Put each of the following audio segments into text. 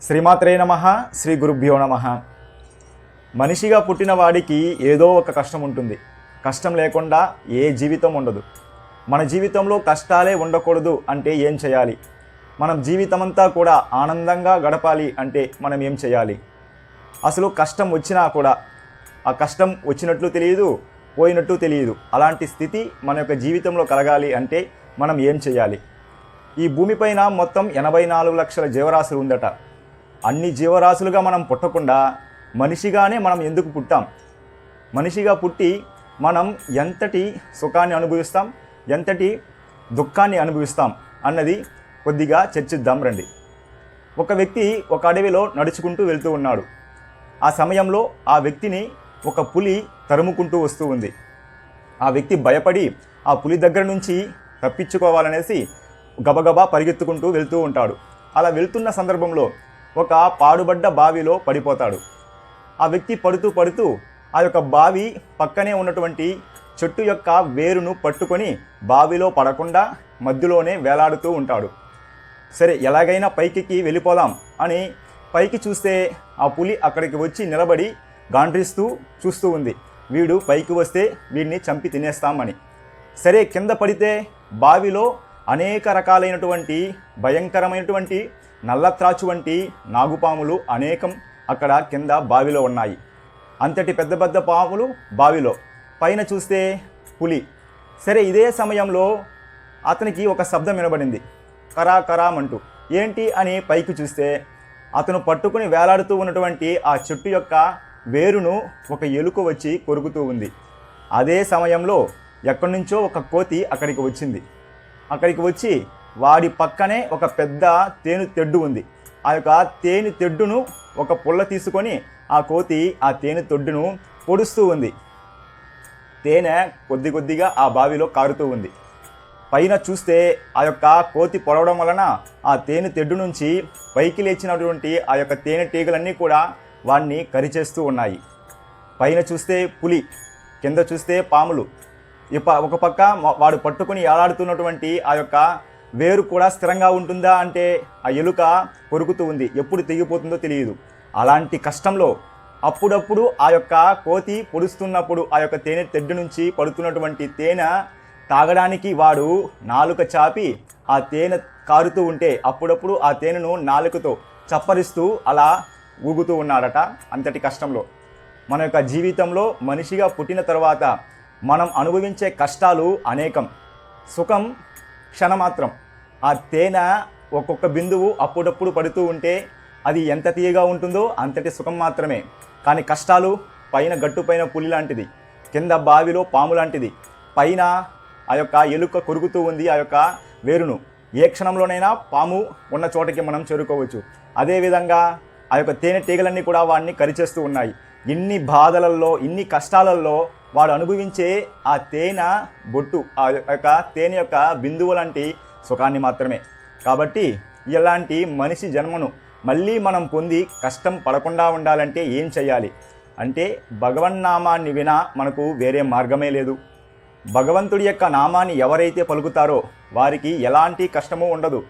శ్రీమాత్రే నమః. శ్రీ గురుభ్యో నమః. మనిషిగా పుట్టిన వాడికి ఏదో ఒక కష్టం ఉంటుంది. కష్టం లేకుండా ఏ జీవితం ఉండదు. మన జీవితంలో కష్టాలే ఉండకూడదు అంటే ఏం చేయాలి? మనం జీవితమంతా కూడా ఆనందంగా గడపాలి అంటే మనం ఏం చేయాలి? అసలు కష్టం వచ్చినా కూడా ఆ కష్టం వచ్చినట్లు తెలియదు, పోయినట్టు తెలియదు. అలాంటి స్థితి మన యొక్క జీవితంలో కలగాలి అంటే మనం ఏం చేయాలి? ఈ భూమిపైన మొత్తం 84 లక్షల జీవరాశులు ఉందట. అన్ని జీవరాశులుగా మనం పుట్టకుండా మనిషిగానే మనం ఎందుకు పుట్టాం? మనిషిగా పుట్టి మనం ఎంతటి సుఖాన్ని అనుభవిస్తాం, ఎంతటి దుఃఖాన్ని అనుభవిస్తాం అన్నది కొద్దిగా చర్చిద్దాం రండి. ఒక వ్యక్తి ఒక అడవిలో నడుచుకుంటూ వెళ్తూ ఉన్నాడు. ఆ సమయంలో ఆ వ్యక్తిని ఒక పులి తరుముకుంటూ వస్తూ ఉంది. ఆ వ్యక్తి భయపడి ఆ పులి దగ్గర నుంచి తప్పించుకోవాలనేసి గబగబా పరిగెత్తుకుంటూ వెళ్తూ ఉంటాడు. అలా వెళ్తున్న సందర్భంలో ఒక పాడుబడ్డ బావిలో పడిపోతాడు. ఆ వ్యక్తి పడుతూ ఆ యొక్క బావి పక్కనే ఉన్నటువంటి చెట్టు యొక్క వేరును పట్టుకొని బావిలో పడకుండా మధ్యలోనే వేలాడుతూ ఉంటాడు. సరే, ఎలాగైనా పైకి వెళ్ళిపోదాం అని పైకి చూస్తే ఆ పులి అక్కడికి వచ్చి నిలబడి గాండ్రిస్తూ చూస్తూ ఉంది. వీడు పైకి వస్తే వీడిని చంపి తినేస్తామని. సరే, కింద పడితే బావిలో అనేక రకాలైనటువంటి భయంకరమైనటువంటి నల్లత్రాచు వంటి నాగుపాములు అనేకం అక్కడ కింద బావిలో ఉన్నాయి. అంతటి పెద్ద పెద్ద పాములు బావిలో, పైన చూస్తే పులి. సరే, ఇదే సమయంలో అతనికి ఒక శబ్దం వినబడింది, కరా కరామంటూ. ఏంటి అని పైకి చూస్తే అతను పట్టుకుని వేలాడుతూ ఉన్నటువంటి ఆ చెట్టు యొక్క వేరును ఒక ఎలుక వచ్చి కొరుకుతూ ఉంది. అదే సమయంలో ఎక్కడి నుంచో ఒక కోతి అక్కడికి వచ్చింది. అక్కడికి వచ్చి వాడి పక్కనే ఒక పెద్ద తేనె తెడ్డు ఉంది. ఆ యొక్క తేనె తెడ్డును ఒక పుల్ల తీసుకొని ఆ కోతి ఆ తేనె తెడ్డును పొడుస్తూ ఉంది. తేనె కొద్ది కొద్దిగా ఆ బావిలో కారుతూ ఉంది. పైన చూస్తే ఆ యొక్క కోతి పొడవడం వలన ఆ తేనె తెడ్డు నుంచి పైకి లేచినటువంటి ఆ యొక్క తేనె తీగలన్నీ కూడా వాడిని కరిచేస్తూ ఉన్నాయి. పైన చూస్తే పులి, కింద చూస్తే పాములు. ఒక పక్క వాడు పట్టుకుని ఏలాడుతున్నటువంటి ఆ యొక్క వేరు కూడా స్థిరంగా ఉంటుందా అంటే ఆ ఎలుక కొరుకుతూ ఉంది. ఎప్పుడు తెగిపోతుందో తెలియదు. అలాంటి కష్టంలో అప్పుడప్పుడు ఆ యొక్క కోతి పొడుస్తున్నప్పుడు ఆ యొక్క తేనె తెడ్డు నుంచి పడుతున్నటువంటి తేనె తాగడానికి వాడు నాలుక చాపి ఆ తేనె కారుతూ ఉంటే అప్పుడప్పుడు ఆ తేనెను నాలుకతో చప్పరిస్తూ అలా ఊగుతూ ఉన్నాడట. అంతటి కష్టంలో మన యొక్క జీవితంలో మనిషిగా పుట్టిన తర్వాత మనం అనుభవించే కష్టాలు అనేకం. సుఖం క్షణమాత్రం. ఆ తేనె ఒక్కొక్క బిందువు అప్పుడప్పుడు పడుతూ ఉంటే అది ఎంత తీయగా ఉంటుందో అంతటి సుఖం మాత్రమే. కానీ కష్టాలు పైన గట్టుపైన పులి లాంటిది, కింద బావిలో పాము లాంటిది. పైన ఆ యొక్క ఎలుక కొరుకుతూ ఉంది ఆ యొక్క వేరును. ఏ క్షణంలోనైనా పాము ఉన్న చోటకి మనం చేరుకోవచ్చు. అదేవిధంగా ఆ యొక్క తేనె తీగలన్నీ కూడా వాడిని కరిచేస్తూ ఉన్నాయి. ఇన్ని బాధలలో, ఇన్ని కష్టాలలో వాడు అనుభవించే ఆ తేనె బొట్టు, ఆ యొక్క తేనె యొక్క బిందువు లాంటి సుఖాన్ని మాత్రమే. కాబట్టి ఇలాంటి మనిషి జన్మను మళ్ళీ మనం పొంది కష్టం పడకుండా ఉండాలంటే ఏం చేయాలి అంటే భగవన్నామాన్ని వినా మనకు వేరే మార్గమే లేదు. భగవంతుడి యొక్క నామాన్ని ఎవరైతే పలుకుతారో వారికి ఎలాంటి కష్టము ఉండదు.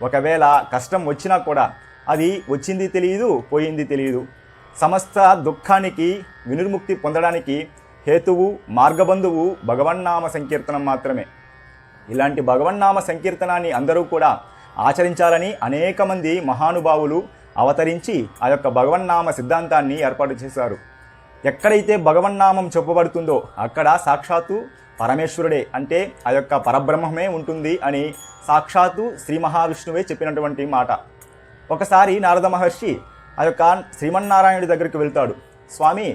ఒకవేళ కష్టం వచ్చినా కూడా అది వచ్చింది తెలియదు, పోయింది తెలియదు. సమస్త దుఃఖానికి వినిర్ముక్తి పొందడానికి హేతువు, మార్గబంధువు భగవన్నామ సంకీర్తనం మాత్రమే. ఇలాంటి భగవన్నామ సంకీర్తనాన్ని అందరూ కూడా ఆచరించాలని అనేక మంది మహానుభావులు అవతరించి ఆ యొక్క భగవన్నామ సిద్ధాంతాన్ని ఏర్పాటు చేశారు. ఎక్కడైతే భగవన్నామం చెప్పబడుతుందో అక్కడ సాక్షాత్తు పరమేశ్వరుడే, అంటే ఆ యొక్క పరబ్రహ్మమే ఉంటుంది అని సాక్షాత్తు శ్రీ మహావిష్ణువే చెప్పినటువంటి మాట. ఒకసారి నారద మహర్షి ఆ యొక్క శ్రీమన్నారాయణుడి దగ్గరికి వెళ్తాడు. స్వామి,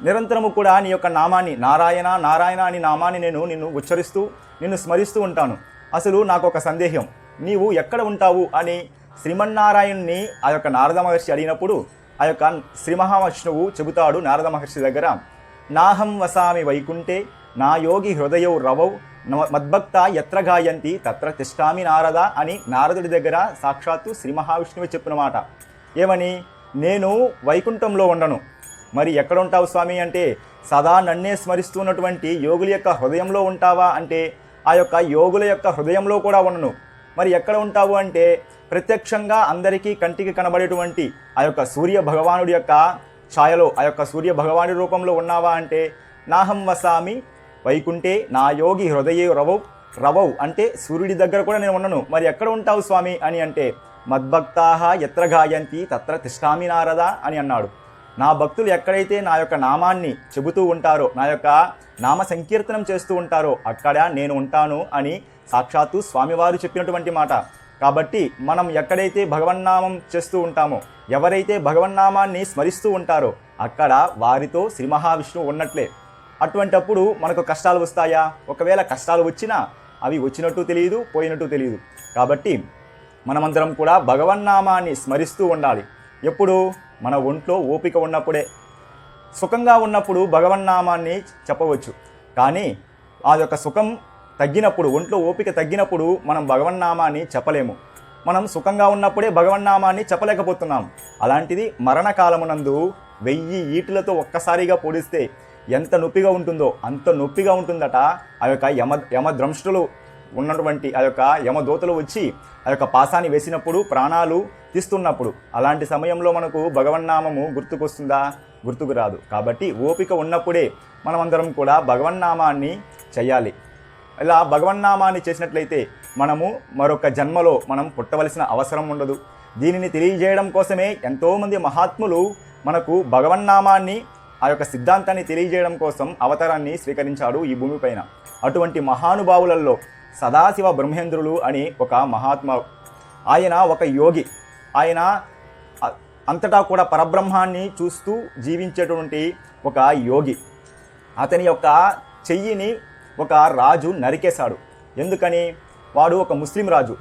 నిరంతరము కూడా నీ యొక్క నామాన్ని నారాయణ నారాయణ అని నామాన్ని నేను నిన్ను ఉచ్చరిస్తూ నిన్ను స్మరిస్తూ ఉంటాను. అసలు నాకు ఒక సందేహం, నీవు ఎక్కడ ఉంటావు అని శ్రీమన్నారాయణుని ఆ యొక్క నారద మహర్షి అడిగినప్పుడు ఆ యొక్క శ్రీ మహావిష్ణువు చెబుతాడు నారద మహర్షి దగ్గర, నాహం వసామి వైకుంఠే నా యోగి హృదయౌ రవౌ మద్భక్త ఎత్ర గాయంతి తత్ర తిష్టామి నారద అని నారదుడి దగ్గర సాక్షాత్తు శ్రీ మహావిష్ణువే చెప్పిన మాట. ఏమని? నేను వైకుంఠంలో ఉండను. మరి ఎక్కడ ఉంటావు స్వామి అంటే, సదా నన్నే స్మరిస్తున్నటువంటి యోగుల యొక్క హృదయంలో ఉంటావా అంటే, ఆ యొక్క యోగుల యొక్క హృదయంలో కూడా ఉండను. మరి ఎక్కడ ఉంటావు అంటే, ప్రత్యక్షంగా అందరికీ కంటికి కనబడేటువంటి ఆ యొక్క సూర్య భగవానుడి యొక్క ఛాయలో, ఆ యొక్క సూర్య భగవానుడి రూపంలో ఉన్నావా అంటే నాహం వసామి వైకుంఠే నా యోగి హృదయే రవౌ అంటే సూర్యుడి దగ్గర కూడా నేను ఉన్నాను, మరి ఎక్కడ ఉంటావు స్వామి అని అంటే మద్భక్తాహ ఎత్ర గాయంతి తత్ర తిష్టామి నారద అని అన్నాడు. నా భక్తులు ఎక్కడైతే నా యొక్క నామాన్ని చెబుతూ ఉంటారో, నా యొక్క నామ సంకీర్తనం చేస్తూ ఉంటారో అక్కడ నేను ఉంటాను అని సాక్షాత్తు స్వామివారు చెప్పినటువంటి మాట. కాబట్టి మనం ఎక్కడైతే భగవన్నామం చేస్తూ ఉంటామో, ఎవరైతే భగవన్నామాన్ని స్మరిస్తూ ఉంటారో అక్కడ వారితో శ్రీ మహావిష్ణువు ఉన్నట్లే. అటువంటప్పుడు మనకు కష్టాలు వస్తాయా? ఒకవేళ కష్టాలు వచ్చినా అవి వచ్చినట్టు తెలియదు, పోయినట్టు తెలియదు. కాబట్టి మనమందరం కూడా భగవన్నామాన్ని స్మరిస్తూ ఉండాలి. ఎప్పుడు? మన ఒంట్లో ఓపిక ఉన్నప్పుడే. సుఖంగా ఉన్నప్పుడు భగవన్నామాన్ని చెప్పవచ్చు, కానీ ఆ యొక్క సుఖం తగ్గినప్పుడు, ఒంట్లో ఓపిక తగ్గినప్పుడు మనం భగవన్నామాన్ని చెప్పలేము. మనం సుఖంగా ఉన్నప్పుడే భగవన్నామాన్ని చెప్పలేకపోతున్నాం. అలాంటిది మరణకాలమునందు 1000 ఈటులతో ఒక్కసారిగా పొడిస్తే ఎంత నొప్పిగా ఉంటుందో అంత నొప్పిగా ఉంటుందట. ఆ యొక్క యమద్రంష్టులు ఉన్నటువంటి ఆ యొక్క యమదూతలు వచ్చి ఆ యొక్క పాసాన్ని వేసినప్పుడు, ప్రాణాలు తీస్తున్నప్పుడు, అలాంటి సమయంలో మనకు భగవన్నామము గుర్తుకొస్తుందా? గుర్తుకు రాదు. కాబట్టి ఓపిక ఉన్నప్పుడే మనమందరం కూడా భగవన్నామాన్ని చేయాలి. ఇలా భగవన్నామాన్ని చేసినట్లయితే మనము మరొక జన్మలో మనం పుట్టవలసిన అవసరం ఉండదు. దీనిని తెలియజేయడం కోసమే ఎంతోమంది మహాత్ములు మనకు భగవన్నామాన్ని, ఆ యొక్క సిద్ధాంతాన్ని తెలియజేయడం కోసం అవతారాన్ని స్వీకరించాడు ఈ భూమిపైన. అటువంటి మహానుభావులలో సదాశివ బ్రహ్మేంద్రులు అని ఒక మహాత్మ. ఆయన ఒక యోగి. ఆయన అంతటా కూడా పరబ్రహ్మాన్ని చూస్తూ జీవించేటువంటి ఒక యోగి. అతని యొక్క చెయ్యిని ఒక రాజు నరికేశాడు. ఎందుకని? వాడు ఒక ముస్లిం రాజు.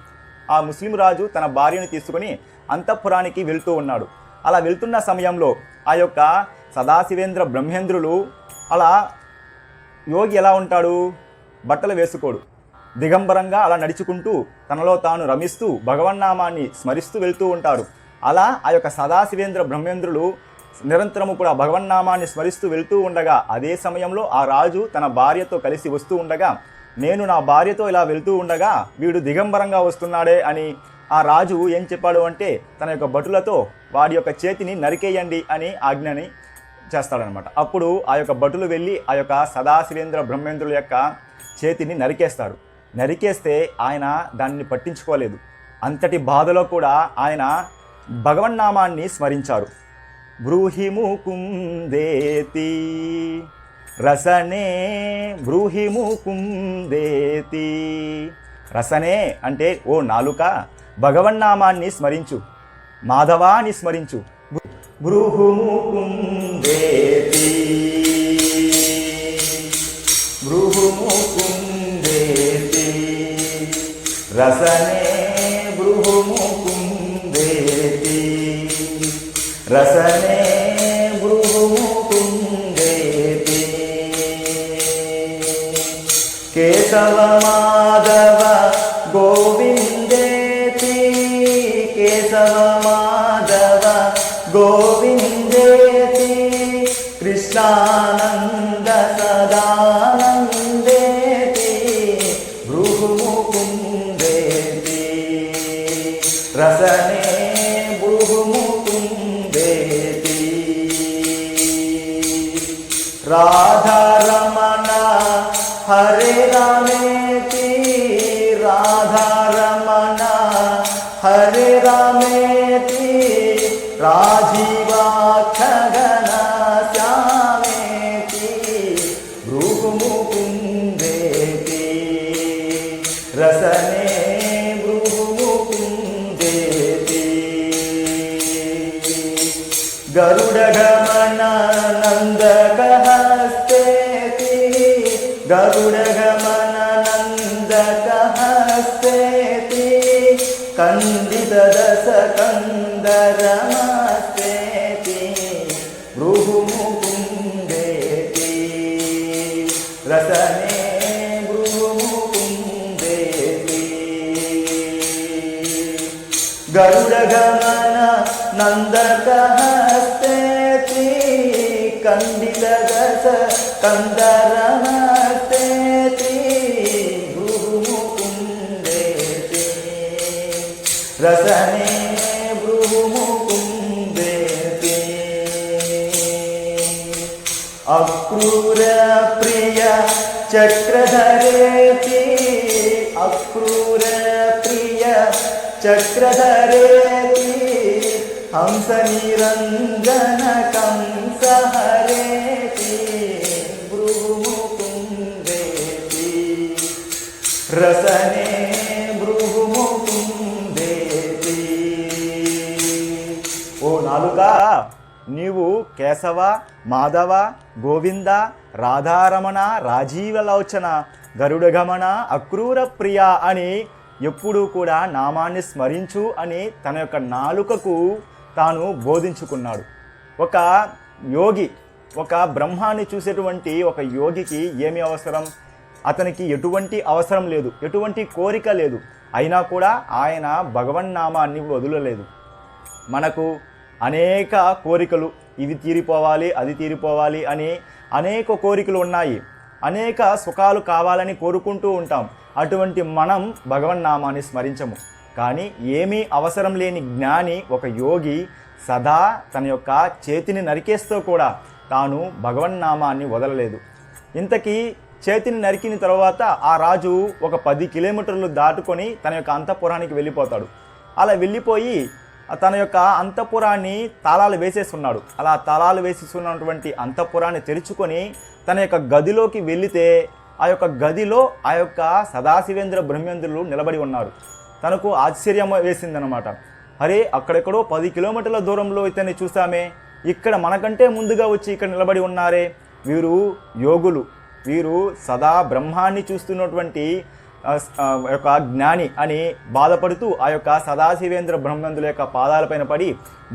ఆ ముస్లిం రాజు తన భార్యను తీసుకుని అంతఃపురానికి వెళ్తూ ఉన్నాడు. అలా వెళ్తున్న సమయంలో ఆ యొక్క సదాశివేంద్ర బ్రహ్మేంద్రులు, అలా యోగి ఎలా ఉంటాడు? బట్టలు వేసుకోడు, దిగంబరంగా అలా నడుచుకుంటూ తనలో తాను రమిస్తూ భగవన్నామాన్ని స్మరిస్తూ వెళ్తూ ఉంటాడు. అలా ఆ యొక్క సదాశివేంద్ర బ్రహ్మేంద్రులు నిరంతరము కూడా భగవన్నామాన్ని స్మరిస్తూ వెళ్తూ ఉండగా, అదే సమయంలో ఆ రాజు తన భార్యతో కలిసి వస్తూ ఉండగా, నేను నా భార్యతో ఇలా వెళ్తూ ఉండగా వీడు దిగంబరంగా వస్తున్నాడే అని ఆ రాజు ఏం చెప్పాడు అంటే తన యొక్క భటులతో వాడి యొక్క చేతిని నరికేయండి అని ఆజ్ఞని చేస్తాడనమాట. అప్పుడు ఆ యొక్క భటులు వెళ్ళి ఆ యొక్క సదాశివేంద్ర బ్రహ్మేంద్రుల యొక్క చేతిని నరికేస్తాడు. నరికేస్తే ఆయన దాన్ని పట్టించుకోలేదు. అంతటి బాధలో కూడా ఆయన భగవన్నామాన్ని స్మరించారు. బ్రూహి ముకుందేతి రసనే, బ్రూహి ముకుందేతి రసనే అంటే ఓ నాలుక భగవన్నామాన్ని స్మరించు, మాధవాన్ని స్మరించు. బ్రూహు ముకుందేతి, బ్రూహు ముకుందేతి రసనే, బ్రూహు ముకుందేతి రసనే, బ్రూహు ముకుందేతి. కేశవ మాధవ గోవిందేతి, కేశవ మాధవ గోవిందేతి కృష్ణానంద సదానందేతి భృగు ముకుందేతి రసనే భృగు ముకుందేతి. రాధారమణ హరే రామేతి, రాధారమణ హరే రామేతి రాజీవాక్షగణ శ్యామేతి భృగు ముకుందేతి రసనే భృగు ముకుందేతి. గరుడగమన నందకహస్తేతి, గరుడగమన నందకహస్తేతి కందితదశ కందరమస్తేతి భృగు ముకుందేతి రసనే భృగు ముకుందేతి. గరుడగమన నందకహస్తేతి కందితదశ కందరమస్తేతి భృగు ముకుందేతి రసనే అక్రూర ప్రియ చక్రధరేతి అక్రూర ప్రియ చక్రధరేతి హంస నిరంజన కంస హరేతి భృగుముకుందేతి రసనే భృగుముకుందేతి. ఓ నాలుక, నీవు కేశవ, మాధవ, గోవింద, రాధారమణ, రాజీవలోచన, గరుడగమన, అక్రూర ప్రియ అని ఎప్పుడూ కూడా నామాన్ని స్మరించు అని తన యొక్క నాలుకకు తాను బోధించుకున్నాడు. ఒక యోగి, ఒక బ్రహ్మాన్ని చూసేటువంటి ఒక యోగికి ఏమి అవసరం? అతనికి ఎటువంటి అవసరం లేదు, ఎటువంటి కోరిక లేదు. అయినా కూడా ఆయన భగవన్నామాన్ని వదలలేదు. మనకు అనేక కోరికలు, ఇవి తీరిపోవాలి, అది తీరిపోవాలి అని అనేక కోరికలు ఉన్నాయి. అనేక సుఖాలు కావాలని కోరుకుంటూ ఉంటాం. అటువంటి మనం భగవన్నామాన్ని స్మరించము. కానీ ఏమీ అవసరం లేని జ్ఞాని, ఒక యోగి సదా తన యొక్క చేతిని నరికేస్తూ కూడా తాను భగవన్నామాన్ని వదలలేదు. ఇంతకీ చేతిని నరికిన తర్వాత ఆ రాజు ఒక 10 కిలోమీటర్లు దాటుకొని తన యొక్క అంతఃపురానికి వెళ్ళిపోతాడు. అలా వెళ్ళిపోయి తన యొక్క అంతఃపురాన్ని తాళాలు వేసేస్తున్నాడు. అలా తాళాలు వేసేస్తున్నటువంటి అంతఃపురాన్ని తెరుచుకొని తన యొక్క గదిలోకి వెళితే ఆ యొక్క గదిలో ఆ యొక్క సదాశివేంద్ర బ్రహ్మేంద్రులు నిలబడి ఉన్నారు. తనకు ఆశ్చర్యం వేసిందనమాట. అరే, అక్కడెక్కడో 10 కిలోమీటర్ల దూరంలో ఇతన్ని చూసామే, ఇక్కడ మనకంటే ముందుగా వచ్చి ఇక్కడ నిలబడి ఉన్నారే, వీరు యోగులు, వీరు సదా బ్రహ్మాన్ని చూస్తున్నటువంటి యొక్క జ్ఞాని అని బాధపడుతూ ఆ యొక్క సదాశివేంద్ర బ్రహ్మేంద్రుల యొక్క పాదాలపైన పడి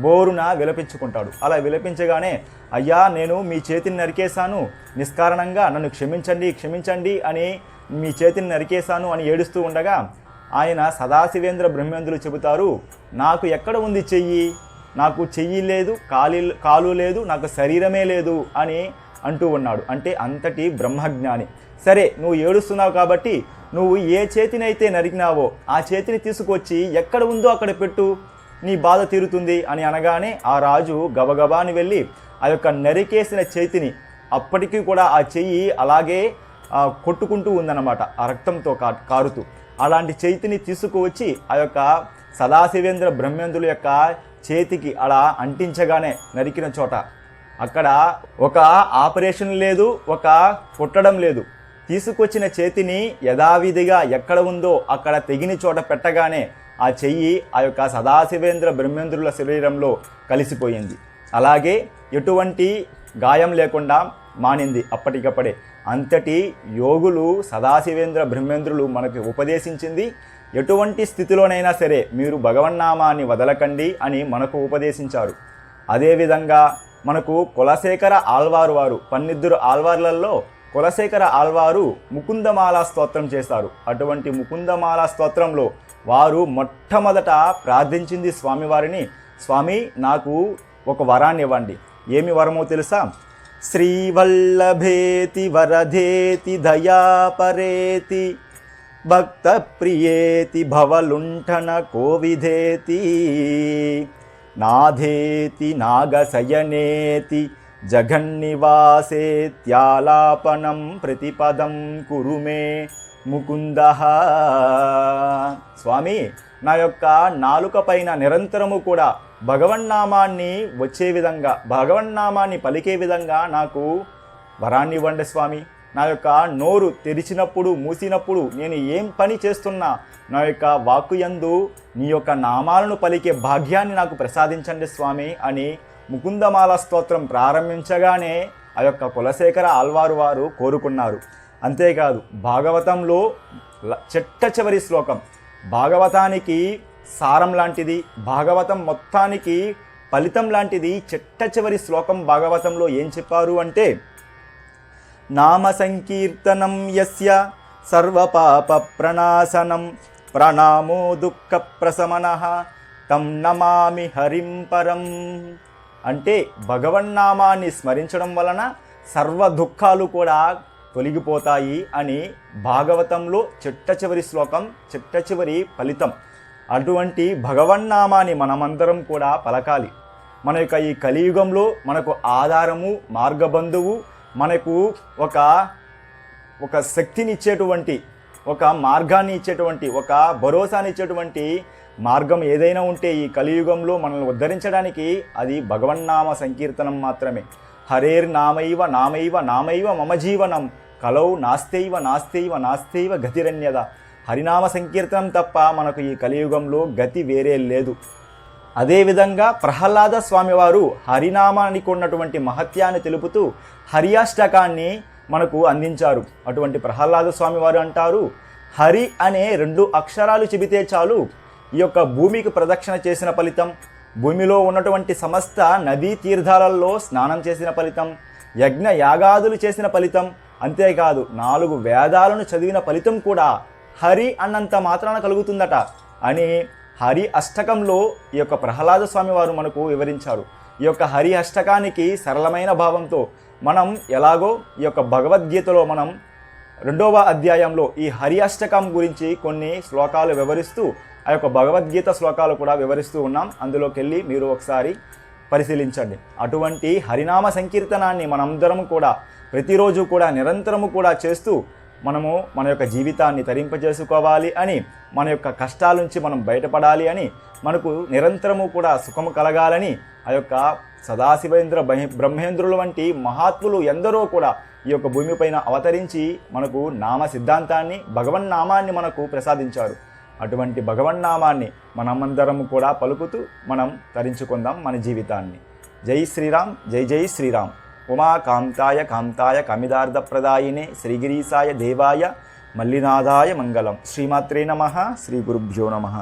బోరున విలపించుకుంటాడు. అలా విలపించగానే, అయ్యా, నేను మీ చేతిని నరికేశాను, నిష్కారణంగా నన్ను క్షమించండి, క్షమించండి అని మీ చేతిని నరికేశాను అని ఏడుస్తూ ఉండగా ఆయన సదాశివేంద్ర బ్రహ్మేంద్రులు చెబుతారు, నాకు ఎక్కడ ఉంది చెయ్యి? నాకు చెయ్యి లేదు, కాలు లేదు, నాకు శరీరమే లేదు అని అంటూ ఉన్నాడు. అంటే అంతటి బ్రహ్మజ్ఞాని. సరే, నువ్వు ఏడుస్తున్నావు కాబట్టి నువ్వు ఏ చేతినైతే నరికినావో ఆ చేతిని తీసుకొచ్చి ఎక్కడ ఉందో అక్కడ పెట్టు, నీ బాధ తీరుతుంది అని అనగానే ఆ రాజు గబగబాని వెళ్ళి ఆ యొక్క నరికేసిన చేతిని, అప్పటికీ కూడా ఆ చెయ్యి అలాగే కొట్టుకుంటూ ఉందన్నమాట, ఆ రక్తంతో కారుతూ. అలాంటి చేతిని తీసుకువచ్చి ఆ యొక్క సదాశివేంద్ర బ్రహ్మేంద్రుల యొక్క చేతికి అలా అంటించగానే నరికిన చోట అక్కడ ఒక ఆపరేషన్ లేదు, ఒక కుట్టడం లేదు. తీసుకొచ్చిన చేతిని యథావిధిగా ఎక్కడ ఉందో అక్కడ తెగిన చోట పెట్టగానే ఆ చెయ్యి ఆ యొక్క సదాశివేంద్ర బ్రహ్మేంద్రుల శరీరంలో కలిసిపోయింది. అలాగే ఎటువంటి గాయం లేకుండా మానింది అప్పటికప్పుడే. అంతటి యోగులు సదాశివేంద్ర బ్రహ్మేంద్రులు మనకు ఉపదేశించింది, ఎటువంటి స్థితిలోనైనా సరే మీరు భగవన్నామాన్ని వదలకండి అని మనకు ఉపదేశించారు. అదేవిధంగా మనకు కులశేఖర ఆళ్వారు వారు 12 ఆళ్వార్లలో కులశేఖర ఆళ్వారు ముకుందమాల స్తోత్రం చేశారు. అటువంటి ముకుందమాల స్తోత్రంలో వారు మొట్టమొదట ప్రార్థించింది స్వామివారిని, స్వామి నాకు ఒక వరాన్ని ఇవ్వండి. ఏమి వరమో తెలుసా? శ్రీవల్లభేతి వరధేతి దయాపరేతి భక్త ప్రియేతి భవలుంఠన కోవిధేతి నాథేతి నాగశయనేతి జగన్నివాసేత్యాలాపనం ప్రతిపదం కురుమే ముకుంద. స్వామి, నా యొక్క నాలుక పైన నిరంతరము కూడా భగవన్నామాన్ని వచ్చే విధంగా, భగవన్నామాన్ని పలికే విధంగా నాకు వరాన్ని ఇవ్వండి స్వామి. నా యొక్క నోరు తెరిచినప్పుడు మూసినప్పుడు నేను ఏం పని చేస్తున్నా నా యొక్క వాక్కు యందు నీ యొక్క నామాలను పలికే భాగ్యాన్ని నాకు ప్రసాదించండి స్వామి అని ముకుందమాల స్తోత్రం ప్రారంభించగానే ఆ యొక్క కులశేఖర ఆళ్వారు వారు కోరుకున్నారు. అంతేకాదు, భాగవతంలో చిట్ట చివరి శ్లోకం, భాగవతానికి సారం లాంటిది, భాగవతం మొత్తానికి ఫలితం లాంటిది చిట్ట చివరి శ్లోకం భాగవతంలో ఏం చెప్పారు అంటే, నామ సంకీర్తనం యస్య సర్వపాప ప్రణాశనం ప్రణామో దుఃఖ ప్రశమనః తం నమామి హరిం పరం. అంటే భగవన్నామాన్ని స్మరించడం వలన సర్వ దుఃఖాలు కూడా తొలగిపోతాయి అని భాగవతంలో చిట్ట చివరి శ్లోకం, చిట్ట చివరి ఫలితం. అటువంటి భగవన్నామాన్ని మనమందరం కూడా పలకాలి. మన యొక్క ఈ కలియుగంలో మనకు ఆధారము, మార్గబంధువు, మనకు ఒక శక్తిని ఇచ్చేటువంటి, ఒక మార్గాన్ని ఇచ్చేటువంటి, ఒక భరోసాని ఇచ్చేటువంటి మార్గం ఏదైనా ఉంటే ఈ కలియుగంలో మనల్ని ఉద్ధరించడానికి అది భగవన్నామ సంకీర్తనం మాత్రమే. హరేర్ నామైవ నామైవ నామైవ మమ జీవనం కలౌ నాస్తైవ నాస్తైవ నాస్తైవ గతిరన్యద. హరినామ సంకీర్తనం తప్ప మనకు ఈ కలియుగంలో గతి వేరే లేదు. అదేవిధంగా ప్రహ్లాద స్వామివారు హరినామానికి ఉన్నటువంటి మహత్యాన్ని తెలుపుతూ హరియాష్టకాన్ని మనకు అందించారు. అటువంటి ప్రహ్లాద స్వామివారు అంటారు, హరి అనే 2 అక్షరాలు చెబితే చాలు ఈ యొక్క భూమికి ప్రదక్షిణ చేసిన ఫలితం, భూమిలో ఉన్నటువంటి సమస్త నదీ తీర్థాలలో స్నానం చేసిన ఫలితం, యజ్ఞ యాగాదులు చేసిన ఫలితం, అంతేకాదు 4 వేదాలను చదివిన ఫలితం కూడా హరి అన్నంత మాత్రాన కలుగుతుందట అని హరి అష్టకంలో ఈ యొక్క ప్రహ్లాద స్వామి వారు మనకు వివరించారు. ఈ యొక్క హరి అష్టకానికి సరళమైన భావంతో మనం ఎలాగో ఈ యొక్క భగవద్గీతలో మనం 2వ అధ్యాయంలో ఈ హరి అష్టకం గురించి కొన్ని శ్లోకాలు వివరిస్తూ ఆ యొక్క భగవద్గీత శ్లోకాలు కూడా వివరిస్తూ ఉన్నాం. అందులోకి వెళ్ళి మీరు ఒకసారి పరిశీలించండి. అటువంటి హరినామ సంకీర్తనాన్ని మనందరము కూడా ప్రతిరోజు కూడా నిరంతరము కూడా చేస్తూ మనము మన యొక్క జీవితాన్ని తరింపజేసుకోవాలి అని, మన యొక్క కష్టాల నుంచి మనం బయటపడాలి అని, మనకు నిరంతరము కూడా సుఖము కలగాలని ఆ యొక్క సదాశివేంద్ర బ్రహ్మేంద్రుల వంటి మహాత్ములు ఎందరో కూడా ఈ యొక్క భూమిపైన అవతరించి మనకు నామ సిద్ధాంతాన్ని, భగవన్నామాన్ని మనకు ప్రసాదించారు. అటువంటి భగవన్నామాన్ని మనమందరము కూడా పలుకుతూ మనం తరించుకుందాం మన జీవితాన్ని. జై శ్రీరామ్, జై జై శ్రీరామ్. ఉమా కాంతాయ కాంతాయ కమిదార్థప్రదాయినే శ్రీగిరీసాయ దేవాయ మల్లినాథాయ మంగళం. శ్రీమాత్రే నమః. శ్రీ గురుభ్యో నమః.